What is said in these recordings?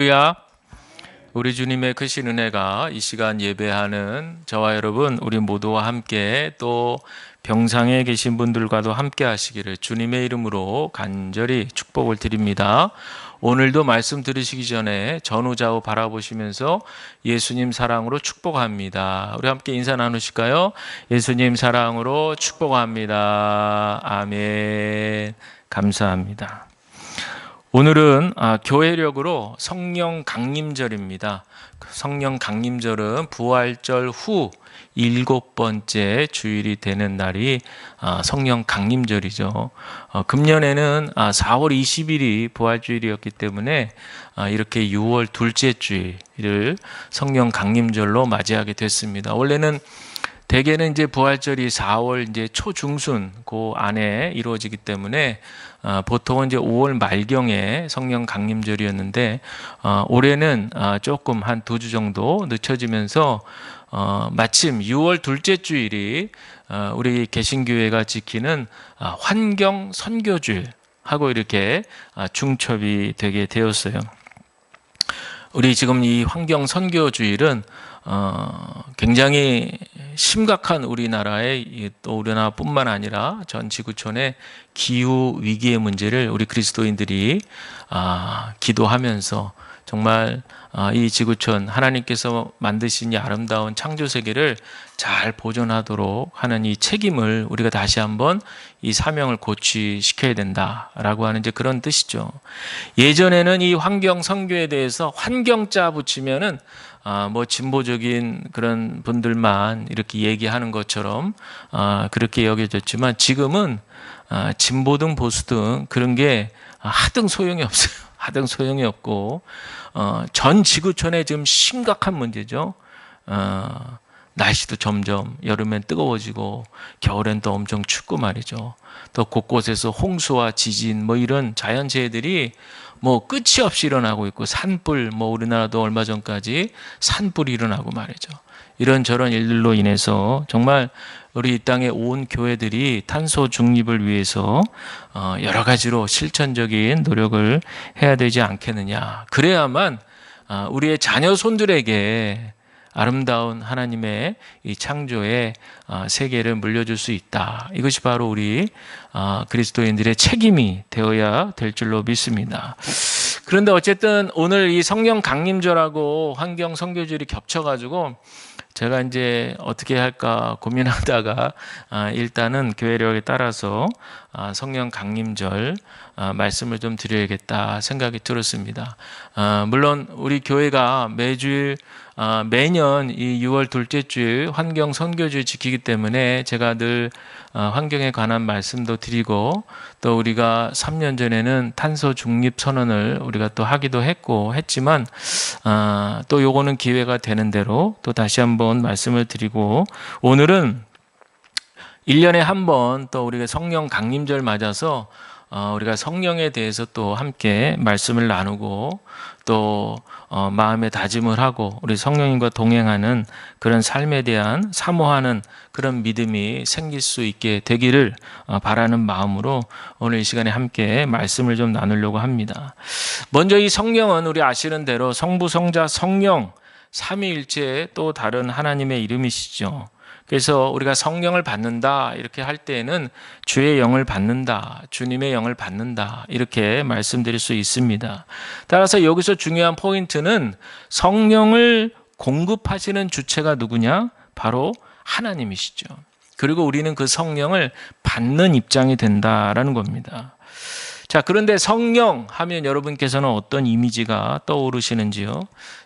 할렐루야. 우리 주님의 크신 은혜가 이 시간 예배하는 저와 여러분 우리 모두와 함께 또 병상에 계신 분들과도 함께 하시기를 주님의 이름으로 간절히 축복을 드립니다. 오늘도 말씀 들으시기 전에 전후좌우 바라보시면서 예수님 사랑으로 축복합니다. 우리 함께 인사 나누실까요? 예수님 사랑으로 축복합니다. 아멘. 감사합니다. 오늘은 교회력으로 성령 강림절입니다. 성령 강림절은 부활절 후 7번째 주일이 되는 날이 성령 강림절이죠. 금년에는 4월 20일이 부활주일이었기 때문에 이렇게 6월 둘째 주일을 성령 강림절로 맞이하게 됐습니다. 원래는 대개는 이제 부활절이 4월 이제 초중순 그 안에 이루어지기 때문에 보통은 이제 5월 말경에 성령 강림절이었는데 올해는 조금 한 2주 정도 늦춰지면서 마침 6월 둘째 주일이 우리 개신교회가 지키는 환경 선교주일 하고 이렇게 중첩이 되게 되었어요. 우리 지금 이 환경 선교주일은 굉장히 심각한 우리나라의 또 우리나라뿐만 아니라 전 지구촌의 기후 위기의 문제를 우리 그리스도인들이 기도하면서 정말 이 지구촌 하나님께서 만드신 이 아름다운 창조 세계를 잘 보존하도록 하는 이 책임을 우리가 다시 한번 이 사명을 고취시켜야 된다라고 하는 이제 그런 뜻이죠. 예전에는 이 환경 선교에 대해서 환경자 붙이면은 뭐 진보적인 그런 분들만 이렇게 얘기하는 것처럼 그렇게 여겨졌지만 지금은 진보든 보수든 그런 게 하등 소용이 없어요. 하등 소용이 없고 전 지구촌에 지금 심각한 문제죠. 날씨도 점점 여름엔 뜨거워지고 겨울엔 또 엄청 춥고 말이죠. 또 곳곳에서 홍수와 지진 뭐 이런 자연재해들이 뭐 끝이 없이 일어나고 있고 산불 뭐 우리나라도 얼마 전까지 산불이 일어나고 말이죠. 이런저런 일들로 인해서 정말 우리 이 땅의 온 교회들이 탄소 중립을 위해서 여러 가지로 실천적인 노력을 해야 되지 않겠느냐. 그래야만 우리의 자녀 손들에게 아름다운 하나님의 이 창조의 세계를 물려줄 수 있다. 이것이 바로 우리 그리스도인들의 책임이 되어야 될 줄로 믿습니다. 그런데 어쨌든 오늘 이 성령 강림절하고 환경 선교절이 겹쳐가지고 제가 이제 어떻게 할까 고민하다가 일단은 교회력에 따라서 성령 강림절 말씀을 좀 드려야겠다 생각이 들었습니다. 물론 우리 교회가 매년 이 6월 둘째 주일 환경 선교주일 지키기 때문에 제가 늘 환경에 관한 말씀도 드리고 또 우리가 3년 전에는 탄소 중립 선언을 우리가 또 하기도 했지만 또 요거는 기회가 되는 대로 또 다시 한번 말씀을 드리고 오늘은 1년에 한 번 또 우리가 성령 강림절 맞아서 우리가 성령에 대해서 또 함께 말씀을 나누고 또 마음의 다짐을 하고 우리 성령님과 동행하는 그런 삶에 대한 사모하는 그런 믿음이 생길 수 있게 되기를 바라는 마음으로 오늘 이 시간에 함께 말씀을 좀 나누려고 합니다. 먼저 이 성령은 우리 아시는 대로 성부, 성자, 성령 삼위일체의 또 다른 하나님의 이름이시죠. 그래서 우리가 성령을 받는다 이렇게 할 때에는 주의 영을 받는다, 주님의 영을 받는다 이렇게 말씀드릴 수 있습니다. 따라서 여기서 중요한 포인트는 성령을 공급하시는 주체가 누구냐? 바로 하나님이시죠. 그리고 우리는 그 성령을 받는 입장이 된다라는 겁니다. 자, 그런데 성령 하면 여러분께서는 어떤 이미지가 떠오르시는지요?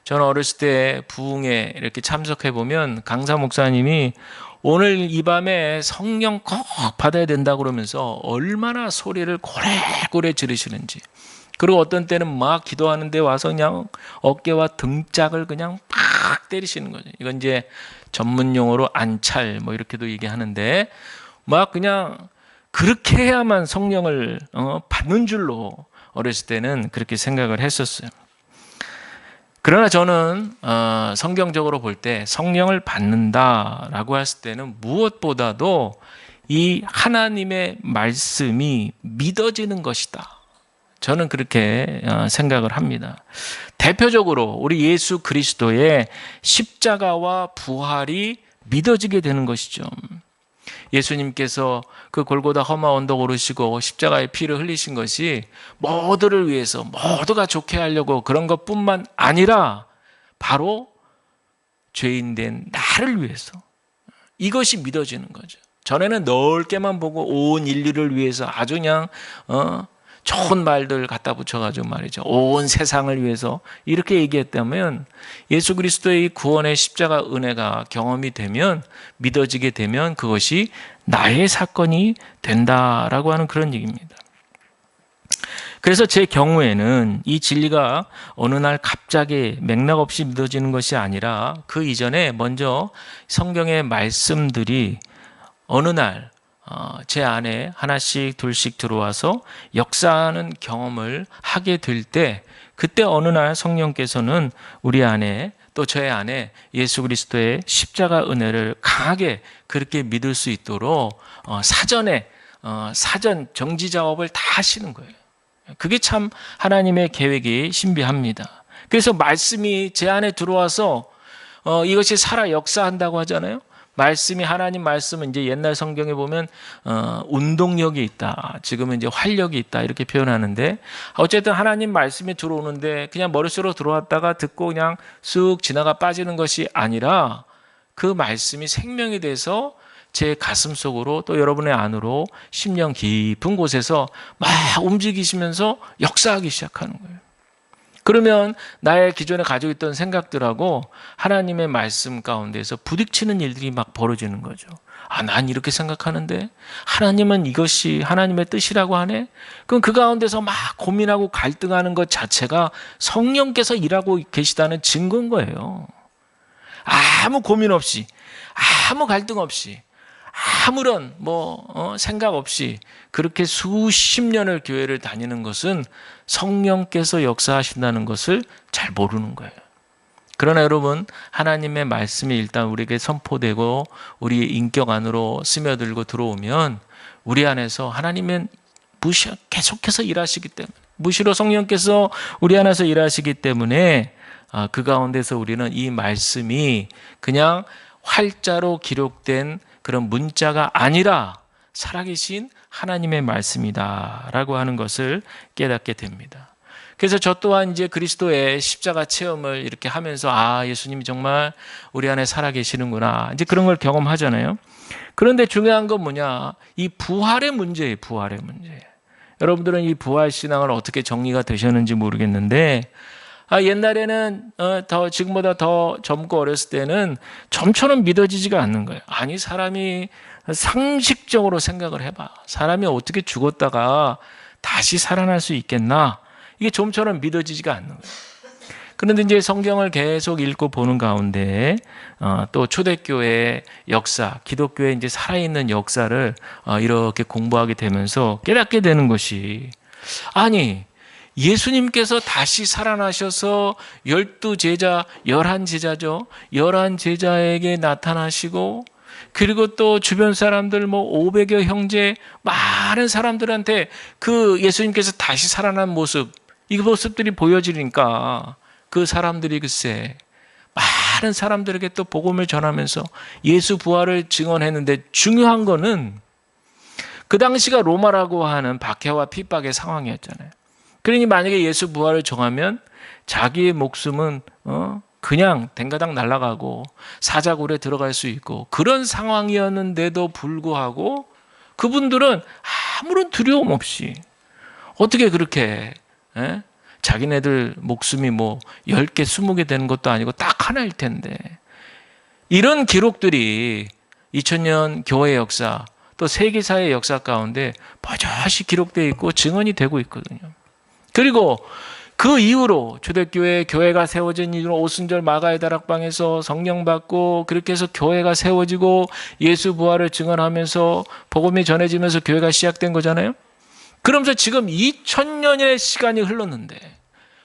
저는 어렸을 때 부흥에 이렇게 참석해 보면 강사 목사님이 오늘 이 밤에 성령 꼭 받아야 된다 그러면서 얼마나 소리를 고래고래 지르시는지. 그리고 어떤 때는 막 기도하는데 와서 그냥 어깨와 등짝을 그냥 팍 때리시는 거죠. 이건 이제 전문 용어로 안찰 뭐 이렇게도 얘기하는데 막 그냥 그렇게 해야만 성령을 받는 줄로 어렸을 때는 그렇게 생각을 했었어요. 그러나 저는 성경적으로 볼 때 성령을 받는다라고 했을 때는 무엇보다도 이 하나님의 말씀이 믿어지는 것이다. 저는 그렇게 생각을 합니다. 대표적으로 우리 예수 그리스도의 십자가와 부활이 믿어지게 되는 것이죠. 예수님께서 그 골고다 험한 언덕 오르시고 십자가의 피를 흘리신 것이 모두를 위해서 모두가 좋게 하려고 그런 것뿐만 아니라 바로 죄인된 나를 위해서, 이것이 믿어지는 거죠. 전에는 넓게만 보고 온 인류를 위해서 아주 그냥 좋은 말들 갖다 붙여가지고 말이죠. 온 세상을 위해서 이렇게 얘기했다면 예수 그리스도의 구원의 십자가 은혜가 경험이 되면, 믿어지게 되면 그것이 나의 사건이 된다라고 하는 그런 얘기입니다. 그래서 제 경우에는 이 진리가 어느 날 갑자기 맥락 없이 믿어지는 것이 아니라 그 이전에 먼저 성경의 말씀들이 어느 날 제 안에 하나씩 둘씩 들어와서 역사하는 경험을 하게 될 때, 그때 어느 날 성령께서는 우리 안에 또 저의 안에 예수 그리스도의 십자가 은혜를 강하게 그렇게 믿을 수 있도록 사전 정지 작업을 다 하시는 거예요. 그게 참 하나님의 계획이 신비합니다. 그래서 말씀이 제 안에 들어와서 이것이 살아 역사한다고 하잖아요. 말씀이, 하나님 말씀은 이제 옛날 성경에 보면 운동력이 있다, 지금은 이제 활력이 있다 이렇게 표현하는데, 어쨌든 하나님 말씀이 들어오는데 그냥 머릿속으로 들어왔다가 듣고 그냥 쑥 지나가 빠지는 것이 아니라 그 말씀이 생명이 돼서 제 가슴 속으로 또 여러분의 안으로 심령 깊은 곳에서 막 움직이시면서 역사하기 시작하는 거예요. 그러면 나의 기존에 가지고 있던 생각들하고 하나님의 말씀 가운데서 부딪히는 일들이 막 벌어지는 거죠. 난 이렇게 생각하는데 하나님은 이것이 하나님의 뜻이라고 하네? 그럼 그 가운데서 막 고민하고 갈등하는 것 자체가 성령께서 일하고 계시다는 증거인 거예요. 아무 고민 없이, 아무 갈등 없이, 아무런 생각 없이 그렇게 수십 년을 교회를 다니는 것은 성령께서 역사하신다는 것을 잘 모르는 거예요. 그러나 여러분, 하나님의 말씀이 일단 우리에게 선포되고 우리의 인격 안으로 스며들고 들어오면 우리 안에서 하나님은 계속해서 일하시기 때문에, 무시로 성령께서 우리 안에서 일하시기 때문에 그 가운데서 우리는 이 말씀이 그냥 활자로 기록된 그런 문자가 아니라 살아계신 하나님의 말씀이다라고 하는 것을 깨닫게 됩니다. 그래서 저 또한 이제 그리스도의 십자가 체험을 이렇게 하면서 예수님이 정말 우리 안에 살아계시는구나, 이제 그런 걸 경험하잖아요. 그런데 중요한 건 뭐냐? 이 부활의 문제예요. 부활의 문제. 여러분들은 이 부활 신앙을 어떻게 정리가 되셨는지 모르겠는데, 옛날에는 지금보다 더 젊고 어렸을 때는 좀처럼 믿어지지가 않는 거예요. 아니, 사람이 상식적으로 생각을 해봐. 사람이 어떻게 죽었다가 다시 살아날 수 있겠나? 이게 좀처럼 믿어지지가 않는 거예요. 그런데 이제 성경을 계속 읽고 보는 가운데 또 초대교회의 역사, 기독교의 이제 살아있는 역사를 이렇게 공부하게 되면서 깨닫게 되는 것이, 아니, 예수님께서 다시 살아나셔서 11제자죠. 11제자에게 나타나시고, 그리고 또 주변 사람들 500여 형제 많은 사람들한테 그 예수님께서 다시 살아난 모습, 이 모습들이 보여지니까 그 사람들이 글쎄 많은 사람들에게 또 복음을 전하면서 예수 부활을 증언했는데, 중요한 거는 그 당시가 로마라고 하는 박해와 핍박의 상황이었잖아요. 그러니 만약에 예수 부활을 정하면 자기의 목숨은 그냥 댕가당 날아가고 사자굴에 들어갈 수 있고, 그런 상황이었는데도 불구하고 그분들은 아무런 두려움 없이 어떻게 그렇게 자기네들 목숨이 10개, 20개 되는 것도 아니고 딱 하나일 텐데, 이런 기록들이 2000년 교회 역사 또 세계사의 역사 가운데 버젓이 기록되어 있고 증언이 되고 있거든요. 그리고 그 이후로 초대교회 교회가 세워진 이후로 오순절 마가의 다락방에서 성령 받고, 그렇게 해서 교회가 세워지고 예수 부활을 증언하면서 복음이 전해지면서 교회가 시작된 거잖아요. 그러면서 지금 2000년의 시간이 흘렀는데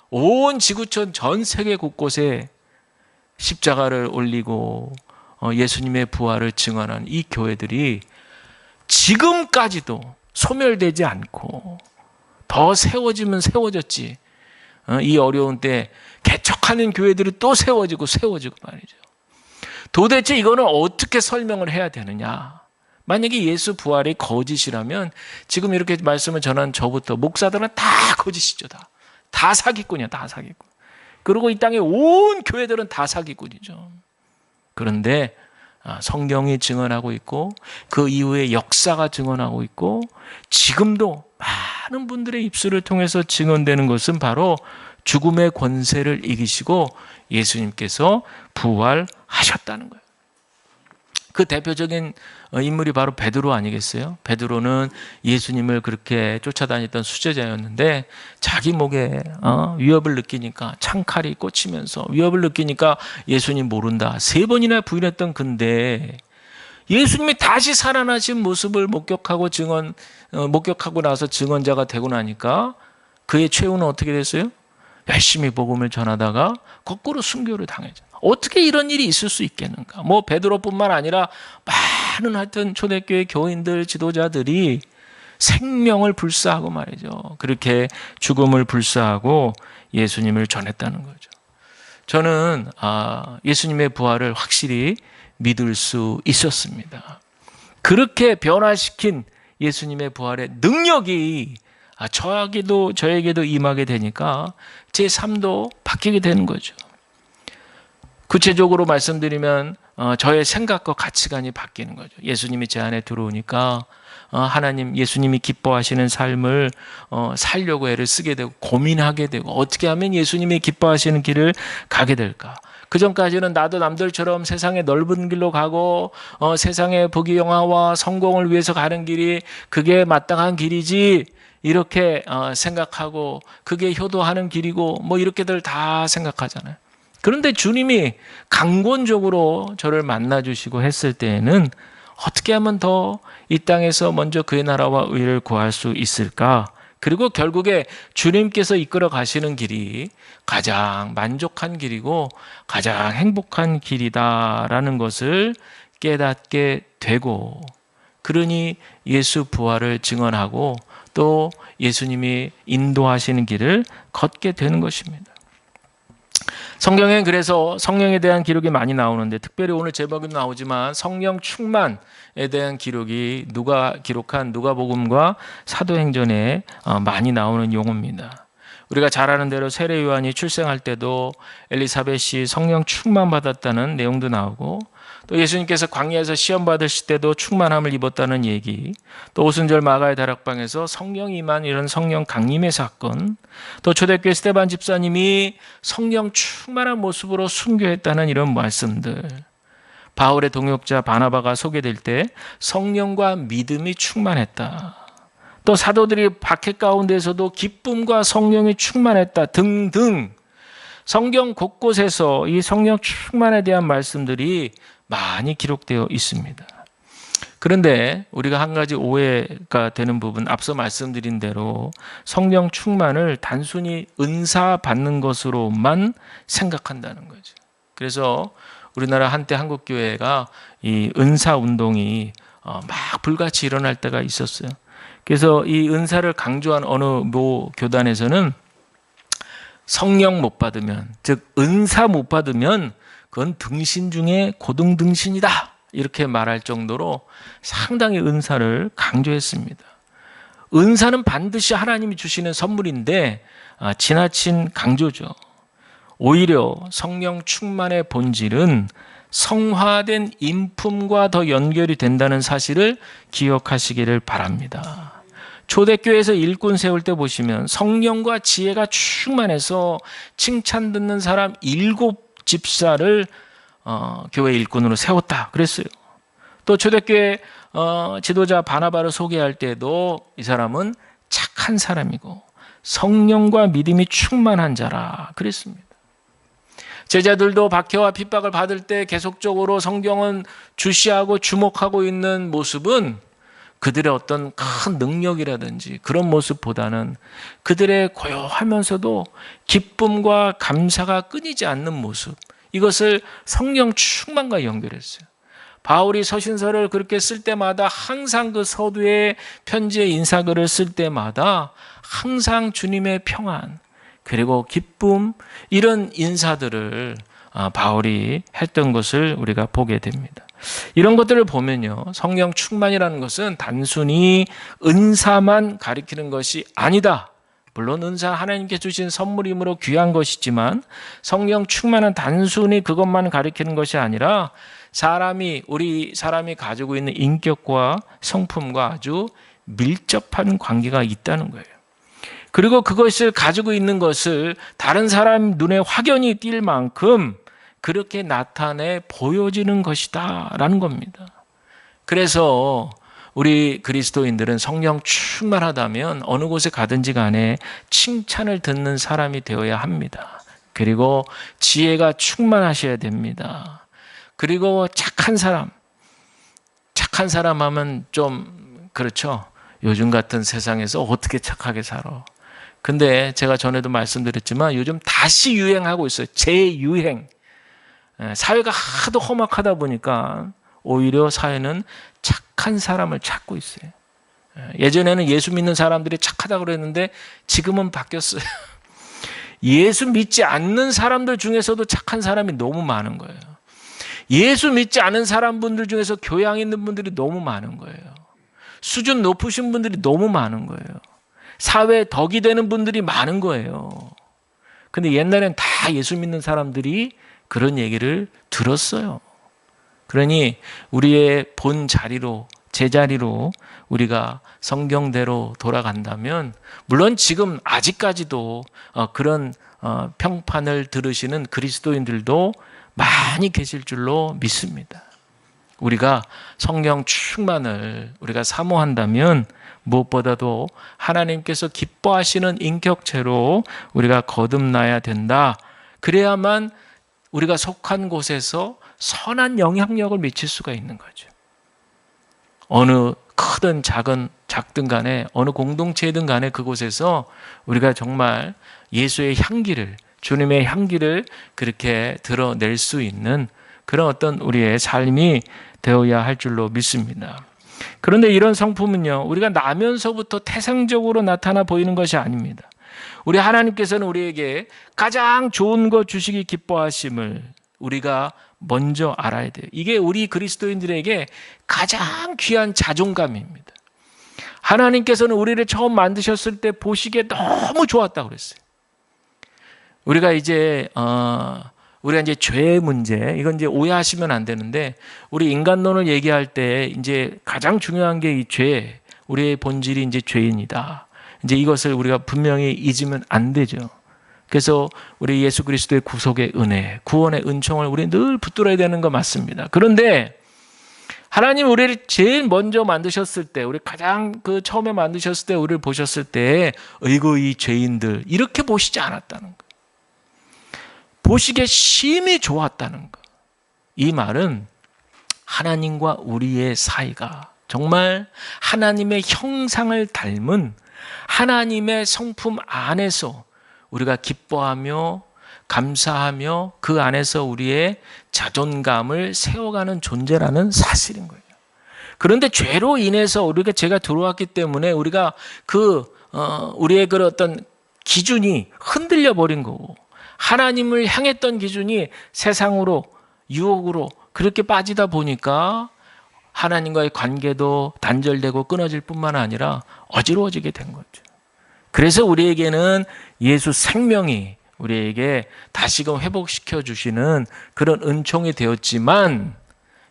온 지구촌 전 세계 곳곳에 십자가를 올리고 예수님의 부활을 증언한 이 교회들이 지금까지도 소멸되지 않고 더 세워지면 세워졌지. 이 어려운 때 개척하는 교회들이 또 세워지고 말이죠. 도대체 이거는 어떻게 설명을 해야 되느냐? 만약에 예수 부활이 거짓이라면 지금 이렇게 말씀을 전한 저부터 목사들은 다 거짓이죠. 다 사기꾼이야. 다 사기꾼. 그리고 이 땅의 온 교회들은 다 사기꾼이죠. 그런데 성경이 증언하고 있고 그 이후에 역사가 증언하고 있고 지금도 많은 분들의 입술을 통해서 증언되는 것은 바로 죽음의 권세를 이기시고 예수님께서 부활하셨다는 거예요. 그 대표적인 인물이 바로 베드로 아니겠어요? 베드로는 예수님을 그렇게 쫓아다녔던 수제자였는데 자기 목에 위협을 느끼니까 창칼이 꽂히면서 위협을 느끼니까 예수님 모른다 3번이나 부인했던 근데 예수님이 다시 살아나신 모습을 목격하고 나서 증언자가 되고 나니까 그의 최후는 어떻게 됐어요? 열심히 복음을 전하다가 거꾸로 순교를 당했죠. 어떻게 이런 일이 있을 수 있겠는가? 뭐 베드로뿐만 아니라 많은 하여튼 초대교회 교인들, 지도자들이 생명을 불사하고 말이죠. 그렇게 죽음을 불사하고 예수님을 전했다는 거죠. 저는 예수님의 부활을 확실히 믿을 수 있었습니다. 그렇게 변화시킨 예수님의 부활의 능력이 저에게도 임하게 되니까 제 삶도 바뀌게 되는 거죠. 구체적으로 말씀드리면 저의 생각과 가치관이 바뀌는 거죠. 예수님이 제 안에 들어오니까 하나님, 예수님이 기뻐하시는 삶을 살려고 애를 쓰게 되고 고민하게 되고 어떻게 하면 예수님이 기뻐하시는 길을 가게 될까? 그전까지는 나도 남들처럼 세상의 넓은 길로 가고 세상의 부귀영화와 성공을 위해서 가는 길이 그게 마땅한 길이지 이렇게 생각하고 그게 효도하는 길이고 뭐 이렇게들 다 생각하잖아요. 그런데 주님이 강권적으로 저를 만나주시고 했을 때에는 어떻게 하면 더 이 땅에서 먼저 그의 나라와 의를 구할 수 있을까? 그리고 결국에 주님께서 이끌어 가시는 길이 가장 만족한 길이고 가장 행복한 길이다라는 것을 깨닫게 되고 그러니 예수 부활을 증언하고 또 예수님이 인도하시는 길을 걷게 되는 것입니다. 성경엔 그래서 성령에 대한 기록이 많이 나오는데 특별히 오늘 제목이 나오지만 성령 충만에 대한 기록이 누가 기록한 누가복음과 사도행전에 많이 나오는 용어입니다. 우리가 잘 아는 대로 세례 요한이 출생할 때도 엘리사벳이 성령 충만 받았다는 내용도 나오고 또 예수님께서 광야에서 시험 받으실 때도 충만함을 입었다는 얘기, 또 오순절 마가의 다락방에서 성령 임한 이런 성령 강림의 사건, 또 초대교회 스데반 집사님이 성령 충만한 모습으로 순교했다는 이런 말씀들, 바울의 동역자 바나바가 소개될 때 성령과 믿음이 충만했다, 또 사도들이 박해 가운데서도 기쁨과 성령이 충만했다 등등 성경 곳곳에서 이 성령 충만에 대한 말씀들이 많이 기록되어 있습니다. 그런데 우리가 한 가지 오해가 되는 부분, 앞서 말씀드린 대로 성령 충만을 단순히 은사 받는 것으로만 생각한다는 거죠. 그래서 우리나라 한때 한국교회가 이 은사 운동이 막 불같이 일어날 때가 있었어요. 그래서 이 은사를 강조한 어느 모 교단에서는 성령 못 받으면, 즉 은사 못 받으면 그건 등신 중에 고등등신이다 이렇게 말할 정도로 상당히 은사를 강조했습니다. 은사는 반드시 하나님이 주시는 선물인데 지나친 강조죠. 오히려 성령 충만의 본질은 성화된 인품과 더 연결이 된다는 사실을 기억하시기를 바랍니다. 초대교회에서 일꾼 세울 때 보시면 성령과 지혜가 충만해서 칭찬 듣는 사람 7집사를 교회 일꾼으로 세웠다 그랬어요. 또 초대교회 지도자 바나바를 소개할 때도 이 사람은 착한 사람이고 성령과 믿음이 충만한 자라 그랬습니다. 제자들도 박해와 핍박을 받을 때 계속적으로 성경은 주시하고 주목하고 있는 모습은 그들의 어떤 큰 능력이라든지 그런 모습보다는 그들의 고요하면서도 기쁨과 감사가 끊이지 않는 모습, 이것을 성령 충만과 연결했어요. 바울이 서신서를 그렇게 쓸 때마다 항상 그 서두에 편지의 인사글을 쓸 때마다 항상 주님의 평안 그리고 기쁨 이런 인사들을 바울이 했던 것을 우리가 보게 됩니다. 이런 것들을 보면요, 성령 충만이라는 것은 단순히 은사만 가리키는 것이 아니다. 물론 은사 하나님께 주신 선물이므로 귀한 것이지만 성령 충만은 단순히 그것만 가리키는 것이 아니라 우리 사람이 가지고 있는 인격과 성품과 아주 밀접한 관계가 있다는 거예요. 그리고 그것을 가지고 있는 것을 다른 사람 눈에 확연히 띌 만큼 그렇게 나타내 보여지는 것이다 라는 겁니다. 그래서 우리 그리스도인들은 성령 충만하다면 어느 곳에 가든지 간에 칭찬을 듣는 사람이 되어야 합니다. 그리고 지혜가 충만하셔야 됩니다. 그리고 착한 사람 하면 좀 그렇죠. 요즘 같은 세상에서 어떻게 착하게 살아. 근데 제가 전에도 말씀드렸지만 요즘 다시 유행하고 있어요. 재유행. 사회가 하도 험악하다 보니까 오히려 사회는 착한 사람을 찾고 있어요. 예전에는 예수 믿는 사람들이 착하다고 그랬는데 지금은 바뀌었어요. 예수 믿지 않는 사람들 중에서도 착한 사람이 너무 많은 거예요. 예수 믿지 않은 사람분들 중에서 교양 있는 분들이 너무 많은 거예요. 수준 높으신 분들이 너무 많은 거예요. 사회에 덕이 되는 분들이 많은 거예요. 근데 옛날엔 다 예수 믿는 사람들이 그런 얘기를 들었어요. 그러니 우리의 본 자리로, 제자리로 우리가 성경대로 돌아간다면 물론 지금 아직까지도 그런 평판을 들으시는 그리스도인들도 많이 계실 줄로 믿습니다. 우리가 성령 충만을 우리가 사모한다면 무엇보다도 하나님께서 기뻐하시는 인격체로 우리가 거듭나야 된다. 그래야만 우리가 속한 곳에서 선한 영향력을 미칠 수가 있는 거죠. 어느 크든 작든 간에 어느 공동체이든 간에 그곳에서 우리가 정말 예수의 향기를, 주님의 향기를 그렇게 드러낼 수 있는 그런 어떤 우리의 삶이 되어야 할 줄로 믿습니다. 그런데 이런 성품은요, 우리가 나면서부터 태생적으로 나타나 보이는 것이 아닙니다. 우리 하나님께서는 우리에게 가장 좋은 것 주시기 기뻐하심을 우리가 먼저 알아야 돼요. 이게 우리 그리스도인들에게 가장 귀한 자존감입니다. 하나님께서는 우리를 처음 만드셨을 때 보시기에 너무 좋았다고 그랬어요. 우리가 이제 죄의 문제, 이건 이제 오해하시면 안 되는데, 우리 인간론을 얘기할 때 이제 가장 중요한 게 이 죄, 우리의 본질이 이제 죄인이다. 이제 이것을 우리가 분명히 잊으면 안 되죠. 그래서 우리 예수 그리스도의 구속의 은혜, 구원의 은총을 우리 늘 붙들어야 되는 거 맞습니다. 그런데 하나님 우리를 제일 먼저 만드셨을 때, 우리 가장 처음에 만드셨을 때 우리를 보셨을 때, 어이구 이 죄인들 이렇게 보시지 않았다는 거. 보시기에 심히 좋았다는 것. 이 말은 하나님과 우리의 사이가 정말 하나님의 형상을 닮은 하나님의 성품 안에서 우리가 기뻐하며 감사하며 그 안에서 우리의 자존감을 세워가는 존재라는 사실인 거예요. 그런데 죄로 인해서 우리가 죄가 들어왔기 때문에 우리가 우리의 그 어떤 기준이 흔들려 버린 거고, 하나님을 향했던 기준이 세상으로, 유혹으로 그렇게 빠지다 보니까 하나님과의 관계도 단절되고 끊어질 뿐만 아니라 어지러워지게 된 거죠. 그래서 우리에게는 예수 생명이 우리에게 다시금 회복시켜 주시는 그런 은총이 되었지만,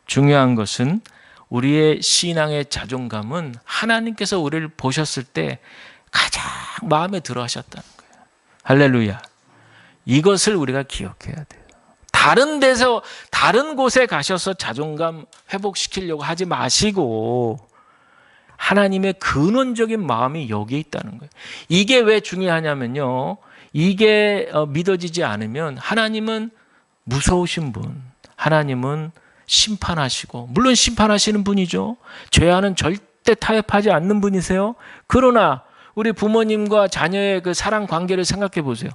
중요한 것은 우리의 신앙의 자존감은 하나님께서 우리를 보셨을 때 가장 마음에 들어 하셨다는 거예요. 할렐루야. 이것을 우리가 기억해야 돼요. 다른 곳에 가셔서 자존감 회복시키려고 하지 마시고 하나님의 근원적인 마음이 여기에 있다는 거예요. 이게 왜 중요하냐면요, 이게 믿어지지 않으면 하나님은 무서우신 분, 하나님은 심판하시고, 물론 심판하시는 분이죠. 죄와는 절대 타협하지 않는 분이세요. 그러나 우리 부모님과 자녀의 그 사랑 관계를 생각해 보세요.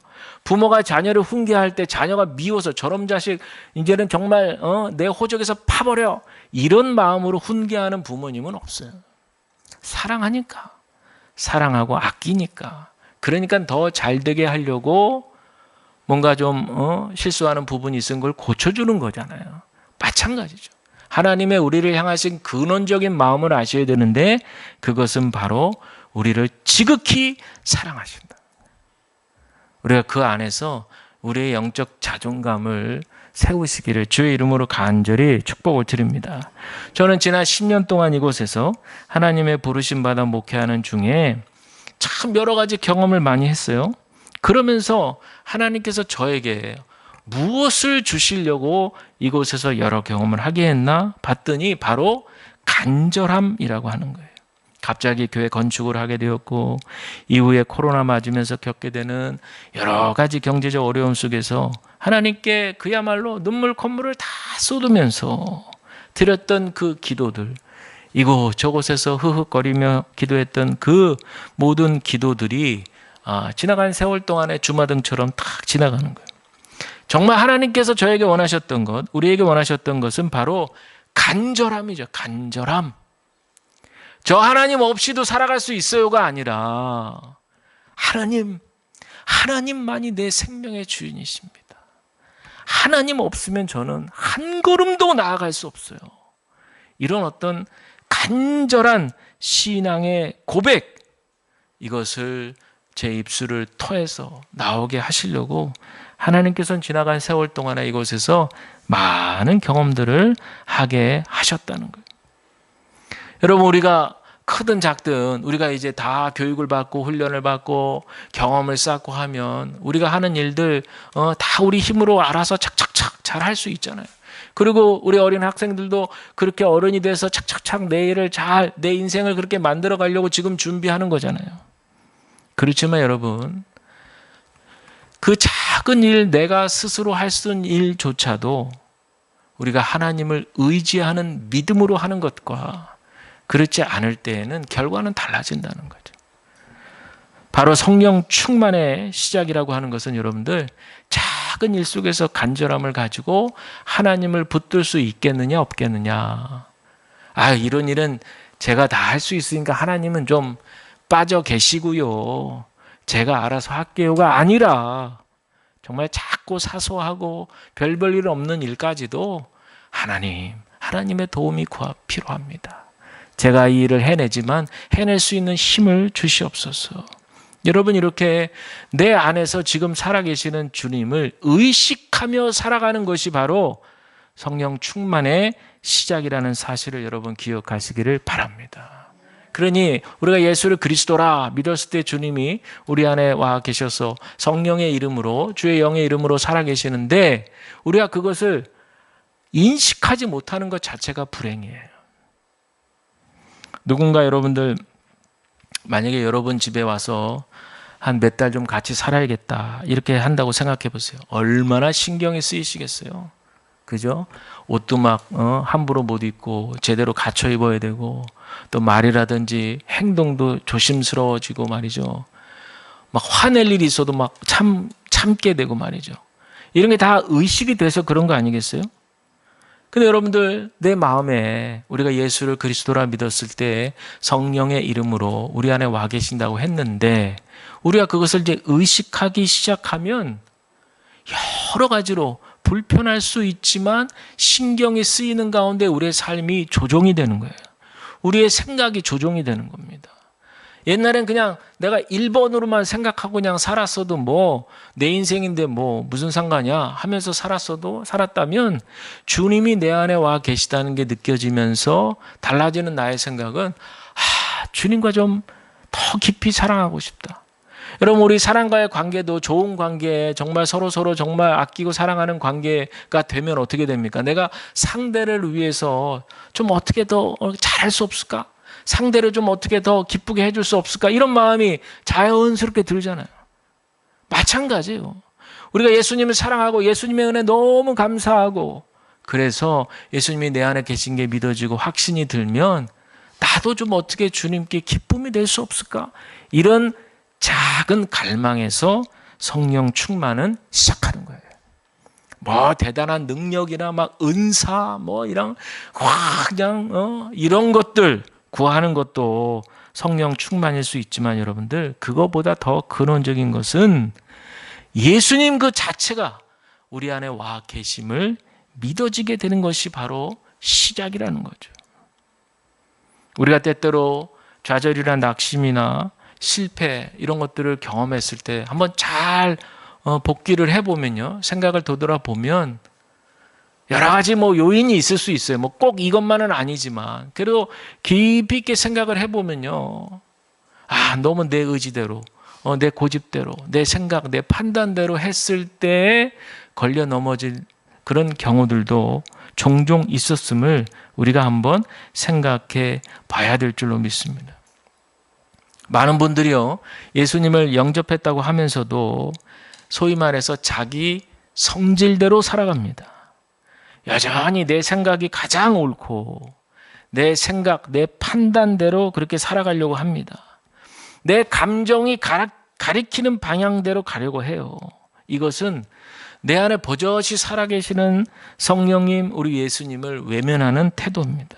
부모가 자녀를 훈계할 때 자녀가 미워서 저런 자식 이제는 정말 내 호적에서 파버려 이런 마음으로 훈계하는 부모님은 없어요. 사랑하니까. 사랑하고 아끼니까. 그러니까 더 잘되게 하려고 뭔가 좀 실수하는 부분이 있은 걸 고쳐주는 거잖아요. 마찬가지죠. 하나님의 우리를 향하신 근원적인 마음을 아셔야 되는데 그것은 바로 우리를 지극히 사랑하신다. 우리가 그 안에서 우리의 영적 자존감을 세우시기를 주의 이름으로 간절히 축복을 드립니다. 저는 지난 10년 동안 이곳에서 하나님의 부르심 받아 목회하는 중에 참 여러 가지 경험을 많이 했어요. 그러면서 하나님께서 저에게 무엇을 주시려고 이곳에서 여러 경험을 하게 했나 봤더니 바로 간절함이라고 하는 거예요. 갑자기 교회 건축을 하게 되었고 이후에 코로나 맞으면서 겪게 되는 여러 가지 경제적 어려움 속에서 하나님께 그야말로 눈물 콧물을 다 쏟으면서 드렸던 그 기도들, 이곳 저곳에서 흐흐거리며 기도했던 그 모든 기도들이 지나간 세월 동안의 주마등처럼 탁 지나가는 거예요. 정말 하나님께서 저에게 원하셨던 것, 우리에게 원하셨던 것은 바로 간절함이죠. 간절함. 저 하나님 없이도 살아갈 수 있어요가 아니라 하나님만이 내 생명의 주인이십니다. 하나님 없으면 저는 한 걸음도 나아갈 수 없어요. 이런 어떤 간절한 신앙의 고백, 이것을 제 입술을 터해서 나오게 하시려고 하나님께서는 지나간 세월 동안에 이곳에서 많은 경험들을 하게 하셨다는 거예요. 여러분, 우리가 크든 작든 우리가 이제 다 교육을 받고 훈련을 받고 경험을 쌓고 하면 우리가 하는 일들 다 우리 힘으로 알아서 착착착 잘 할 수 있잖아요. 그리고 우리 어린 학생들도 그렇게 어른이 돼서 착착착 내 인생을 그렇게 만들어 가려고 지금 준비하는 거잖아요. 그렇지만 여러분, 그 작은 일, 내가 스스로 할 수 있는 일조차도 우리가 하나님을 의지하는 믿음으로 하는 것과 그렇지 않을 때에는 결과는 달라진다는 거죠. 바로 성령 충만의 시작이라고 하는 것은 여러분들, 작은 일 속에서 간절함을 가지고 하나님을 붙들 수 있겠느냐 없겠느냐. 이런 일은 제가 다 할 수 있으니까 하나님은 좀 빠져 계시고요, 제가 알아서 할게요가 아니라 정말 작고 사소하고 별 일 없는 일까지도 하나님의 도움이 필요합니다. 제가 이 일을 해내지만 해낼 수 있는 힘을 주시옵소서. 여러분, 이렇게 내 안에서 지금 살아계시는 주님을 의식하며 살아가는 것이 바로 성령 충만의 시작이라는 사실을 여러분 기억하시기를 바랍니다. 그러니 우리가 예수를 그리스도라 믿었을 때 주님이 우리 안에 와 계셔서 성령의 이름으로, 주의 영의 이름으로 살아계시는데 우리가 그것을 인식하지 못하는 것 자체가 불행이에요. 누군가 여러분들, 만약에 여러분 집에 와서 한 몇 달 좀 같이 살아야겠다 이렇게 한다고 생각해 보세요. 얼마나 신경이 쓰이시겠어요. 그죠? 옷도 막 함부로 못 입고 제대로 갖춰 입어야 되고, 또 말이라든지 행동도 조심스러워지고 말이죠. 막 화낼 일이 있어도 막 참게 되고 말이죠. 이런 게 다 의식이 돼서 그런 거 아니겠어요? 근데 여러분들, 내 마음에 우리가 예수를 그리스도라 믿었을 때 성령의 이름으로 우리 안에 와 계신다고 했는데, 우리가 그것을 이제 의식하기 시작하면 여러 가지로 불편할 수 있지만 신경이 쓰이는 가운데 우리의 삶이 조종이 되는 거예요. 우리의 생각이 조종이 되는 겁니다. 옛날엔 그냥 내가 1번으로만 생각하고 그냥 살았어도 내 인생인데 무슨 상관이야 하면서 살았다면, 주님이 내 안에 와 계시다는 게 느껴지면서 달라지는 나의 생각은 주님과 좀 더 깊이 사랑하고 싶다. 여러분, 우리 사람과의 관계도 좋은 관계, 정말 서로 정말 아끼고 사랑하는 관계가 되면 어떻게 됩니까? 내가 상대를 위해서 좀 어떻게 더 잘할 수 없을까? 상대를 좀 어떻게 더 기쁘게 해줄 수 없을까? 이런 마음이 자연스럽게 들잖아요. 마찬가지예요. 우리가 예수님을 사랑하고 예수님의 은혜 너무 감사하고, 그래서 예수님이 내 안에 계신 게 믿어지고 확신이 들면 나도 좀 어떻게 주님께 기쁨이 될 수 없을까? 이런 작은 갈망에서 성령 충만은 시작하는 거예요. 뭐 대단한 능력이나 막 은사 뭐 이런 그냥 이런 것들 구하는 것도 성령 충만일 수 있지만 여러분들, 그거보다 더 근원적인 것은 예수님 그 자체가 우리 안에 와 계심을 믿어지게 되는 것이 바로 시작이라는 거죠. 우리가 때때로 좌절이나 낙심이나 실패 이런 것들을 경험했을 때 한번 잘 복기를 해보면요, 생각을 되돌아보면 여러 가지 뭐 요인이 있을 수 있어요. 뭐 꼭 이것만은 아니지만 그래도 깊이 있게 생각을 해보면요, 너무 내 의지대로, 내 고집대로, 내 생각, 내 판단대로 했을 때 걸려 넘어질 그런 경우들도 종종 있었음을 우리가 한번 생각해 봐야 될 줄로 믿습니다. 많은 분들이요, 예수님을 영접했다고 하면서도 소위 말해서 자기 성질대로 살아갑니다. 여전히 내 생각이 가장 옳고 내 생각, 내 판단대로 그렇게 살아가려고 합니다. 내 감정이 가리키는 방향대로 가려고 해요. 이것은 내 안에 버젓이 살아계시는 성령님, 우리 예수님을 외면하는 태도입니다.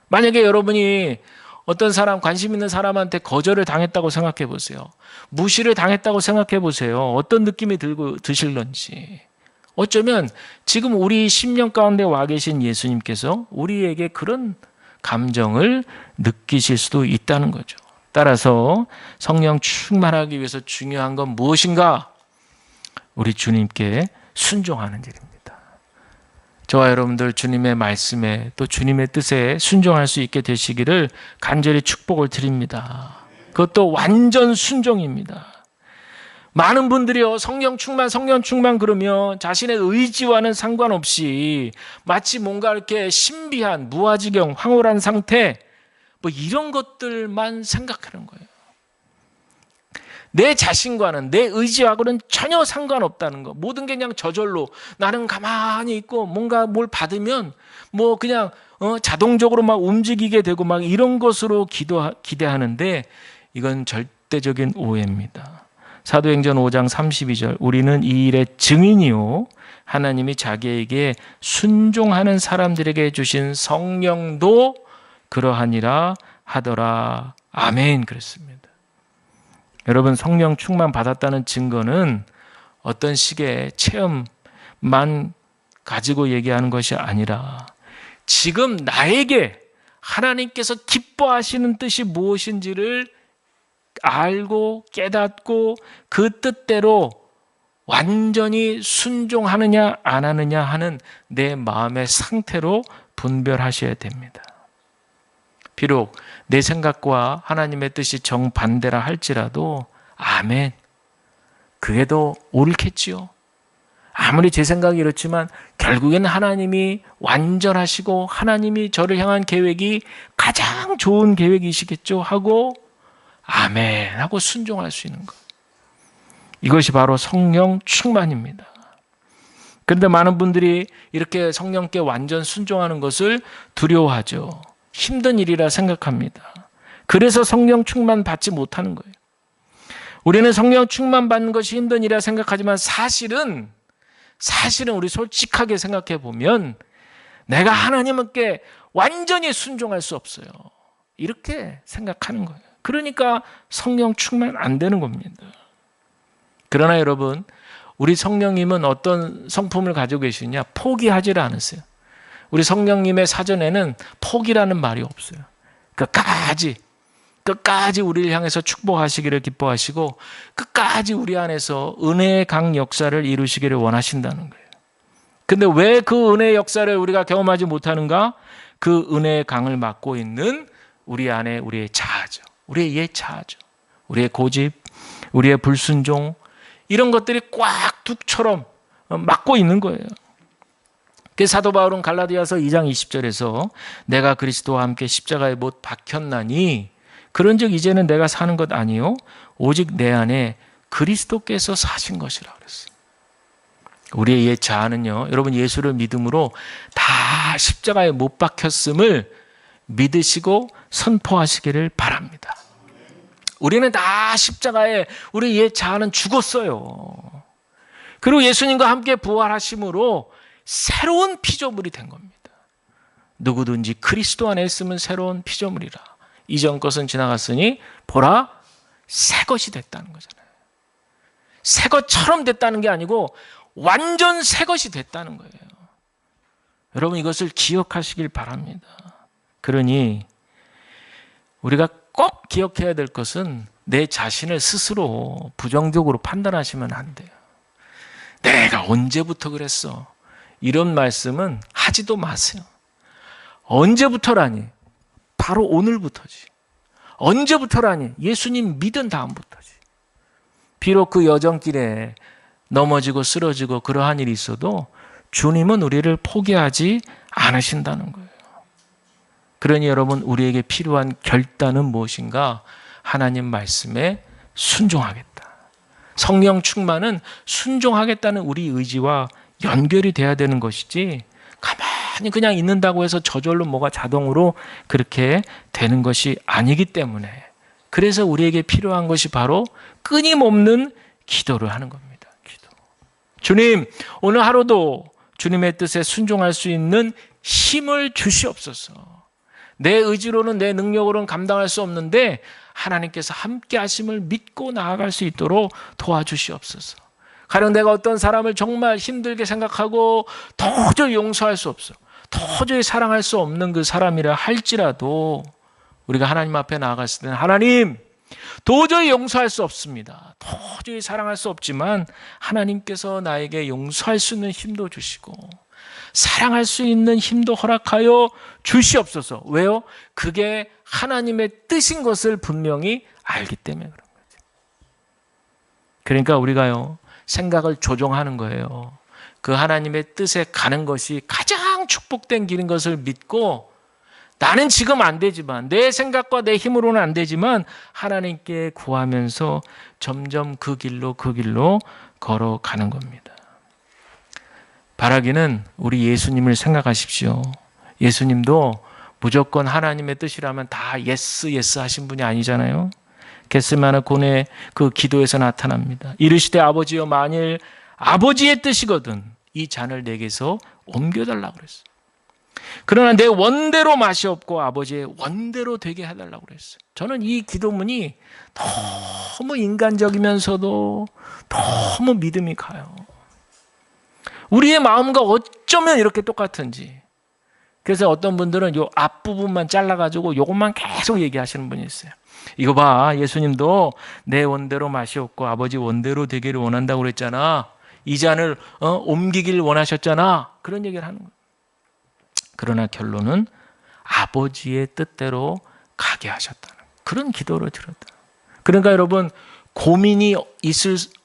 만약에 여러분이 어떤 사람, 관심 있는 사람한테 거절을 당했다고 생각해 보세요. 무시를 당했다고 생각해 보세요. 어떤 느낌이 드실런지. 어쩌면 지금 우리 심령 가운데 와 계신 예수님께서 우리에게 그런 감정을 느끼실 수도 있다는 거죠. 따라서 성령 충만하기 위해서 중요한 건 무엇인가? 우리 주님께 순종하는 일입니다. 저와 여러분들 주님의 말씀에 또 주님의 뜻에 순종할 수 있게 되시기를 간절히 축복을 드립니다. 그것도 완전 순종입니다. 많은 분들이요, 성령 충만 그러면 자신의 의지와는 상관없이 마치 뭔가 이렇게 신비한, 무아지경, 황홀한 상태, 뭐 이런 것들만 생각하는 거예요. 내 자신과는, 내 의지하고는 전혀 상관없다는 거. 모든 게 그냥 저절로 나는 가만히 있고 뭔가 뭘 받으면 뭐 그냥 자동적으로 막 움직이게 되고 막 이런 것으로 기대하는데 이건 절대적인 오해입니다. 사도행전 5장 32절, 우리는 이 일의 증인이요 하나님이 자기에게 순종하는 사람들에게 주신 성령도 그러하니라 하더라. 아멘. 그랬습니다. 여러분, 성령 충만 받았다는 증거는 어떤 식의 체험만 가지고 얘기하는 것이 아니라 지금 나에게 하나님께서 기뻐하시는 뜻이 무엇인지를 알고 깨닫고 그 뜻대로 완전히 순종하느냐 안 하느냐 하는 내 마음의 상태로 분별하셔야 됩니다. 비록 내 생각과 하나님의 뜻이 정반대라 할지라도 아멘, 그게 더 옳겠지요. 아무리 제 생각이 이렇지만 결국엔 하나님이 완전하시고 하나님이 저를 향한 계획이 가장 좋은 계획이시겠죠 하고 아멘 하고 순종할 수 있는 것, 이것이 바로 성령 충만입니다. 그런데 많은 분들이 이렇게 성령께 완전 순종하는 것을 두려워하죠. 힘든 일이라 생각합니다. 그래서 성령 충만 받지 못하는 거예요. 우리는 성령 충만 받는 것이 힘든 일이라 생각하지만 사실은 우리 솔직하게 생각해 보면 내가 하나님께 완전히 순종할 수 없어요. 이렇게 생각하는 거예요. 그러니까 성령 충만 안 되는 겁니다. 그러나 여러분, 우리 성령님은 어떤 성품을 가지고 계시냐? 포기하지를 않으세요. 우리 성령님의 사전에는 포기라는 말이 없어요. 끝까지 우리를 향해서 축복하시기를 기뻐하시고 끝까지 우리 안에서 은혜의 강 역사를 이루시기를 원하신다는 거예요. 근데 왜 그 은혜의 역사를 우리가 경험하지 못하는가? 그 은혜의 강을 막고 있는 우리 안에 우리의 자아죠. 우리의 옛 자아죠. 우리의 고집, 우리의 불순종, 이런 것들이 꽉 둑처럼 막고 있는 거예요. 그래서 사도 바울은 갈라디아서 2장 20절에서 내가 그리스도와 함께 십자가에 못 박혔나니 그런즉 이제는 내가 사는 것 아니요 오직 내 안에 그리스도께서 사신 것이라 그랬어요. 우리의 옛 자아는요, 여러분 예수를 믿음으로 다 십자가에 못 박혔음을 믿으시고 선포하시기를 바랍니다. 우리는 다 십자가에 우리 옛 자아는 죽었어요. 그리고 예수님과 함께 부활하심으로 새로운 피조물이 된 겁니다. 누구든지 그리스도 안에 있으면 새로운 피조물이라. 이전 것은 지나갔으니 보라 새 것이 됐다는 거잖아요. 새 것처럼 됐다는 게 아니고 완전 새 것이 됐다는 거예요. 여러분 이것을 기억하시길 바랍니다. 그러니 우리가 꼭 기억해야 될 것은 내 자신을 스스로 부정적으로 판단하시면 안 돼요. 내가 언제부터 그랬어? 이런 말씀은 하지도 마세요. 언제부터라니? 바로 오늘부터지. 언제부터라니? 예수님 믿은 다음부터지. 비록 그 여정길에 넘어지고 쓰러지고 그러한 일이 있어도 주님은 우리를 포기하지 않으신다는 거예요. 그러니 여러분 우리에게 필요한 결단은 무엇인가? 하나님 말씀에 순종하겠다. 성령 충만은 순종하겠다는 우리 의지와 연결이 돼야 되는 것이지 가만히 그냥 있는다고 해서 저절로 뭐가 자동으로 그렇게 되는 것이 아니기 때문에 그래서 우리에게 필요한 것이 바로 끊임없는 기도를 하는 겁니다. 기도. 주님, 오늘 하루도 주님의 뜻에 순종할 수 있는 힘을 주시옵소서. 내 의지로는 내 능력으로는 감당할 수 없는데 하나님께서 함께 하심을 믿고 나아갈 수 있도록 도와주시옵소서. 가령 내가 어떤 사람을 정말 힘들게 생각하고 도저히 용서할 수 없어. 도저히 사랑할 수 없는 그 사람이라 할지라도 우리가 하나님 앞에 나아갔을 때는 하나님 도저히 용서할 수 없습니다. 도저히 사랑할 수 없지만 하나님께서 나에게 용서할 수 있는 힘도 주시고 사랑할 수 있는 힘도 허락하여 주시옵소서. 왜요? 그게 하나님의 뜻인 것을 분명히 알기 때문에 그런 거죠. 그러니까 우리가요 생각을 조정하는 거예요. 그 하나님의 뜻에 가는 것이 가장 축복된 길인 것을 믿고 나는 지금 안 되지만 내 생각과 내 힘으로는 안 되지만 하나님께 구하면서 점점 그 길로 걸어가는 겁니다. 바라기는 우리 예수님을 생각하십시오. 예수님도 무조건 하나님의 뜻이라면 다 예스 하신 분이 아니잖아요. 겟세마네 곤의 그 기도에서 나타납니다. 이르시되 아버지여 만일 아버지의 뜻이거든 이 잔을 내게서 옮겨달라고 그랬어요. 그러나 내 원대로 마시옵고 아버지의 원대로 되게 해달라고 그랬어요. 저는 이 기도문이 너무 인간적이면서도 너무 믿음이 가요. 우리의 마음과 어쩌면 이렇게 똑같은지. 그래서 어떤 분들은 요 앞부분만 잘라가지고 요것만 계속 얘기하시는 분이 있어요. 이거 봐, 예수님도 내 원대로 마시옵고 아버지 원대로 되기를 원한다고 그랬잖아. 이 잔을 옮기길 원하셨잖아. 그런 얘기를 하는 거예요. 그러나 결론은 아버지의 뜻대로 가게 하셨다는 그런 기도를 드렸다. 그러니까 여러분 고민이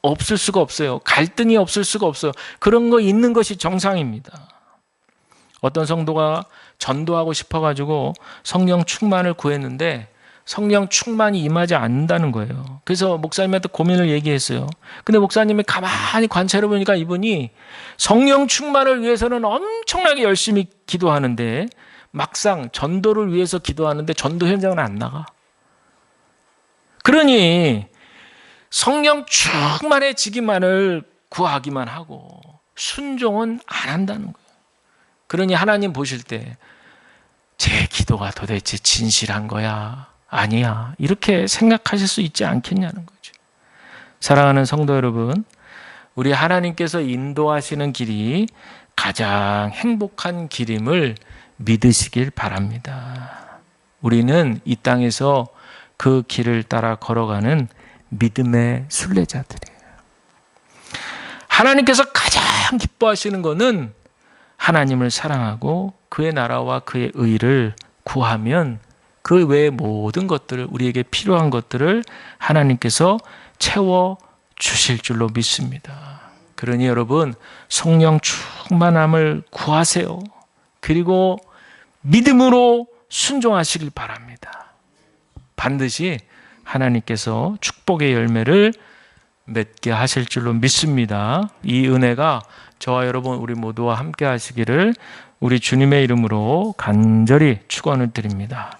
없을 수가 없어요. 갈등이 없을 수가 없어요. 그런 거 있는 것이 정상입니다. 어떤 성도가 전도하고 싶어가지고 성령 충만을 구했는데 성령 충만이 임하지 않는다는 거예요. 그래서 목사님한테 고민을 얘기했어요. 근데 목사님이 가만히 관찰해 보니까 이분이 성령 충만을 위해서는 엄청나게 열심히 기도하는데 막상 전도를 위해서 기도하는데 전도 현장은 안 나가. 그러니 성령 충만해지기만을 구하기만 하고 순종은 안 한다는 거예요. 그러니 하나님 보실 때 제 기도가 도대체 진실한 거야? 아니야. 이렇게 생각하실 수 있지 않겠냐는 거죠. 사랑하는 성도 여러분, 우리 하나님께서 인도하시는 길이 가장 행복한 길임을 믿으시길 바랍니다. 우리는 이 땅에서 그 길을 따라 걸어가는 믿음의 순례자들이에요. 하나님께서 가장 기뻐하시는 것은 하나님을 사랑하고 그의 나라와 그의 의를 구하면 그 외의 모든 것들을 우리에게 필요한 것들을 하나님께서 채워 주실 줄로 믿습니다. 그러니 여러분 성령 충만함을 구하세요. 그리고 믿음으로 순종하시길 바랍니다. 반드시 하나님께서 축복의 열매를 맺게 하실 줄로 믿습니다. 이 은혜가 저와 여러분 우리 모두와 함께 하시기를 우리 주님의 이름으로 간절히 축원을 드립니다.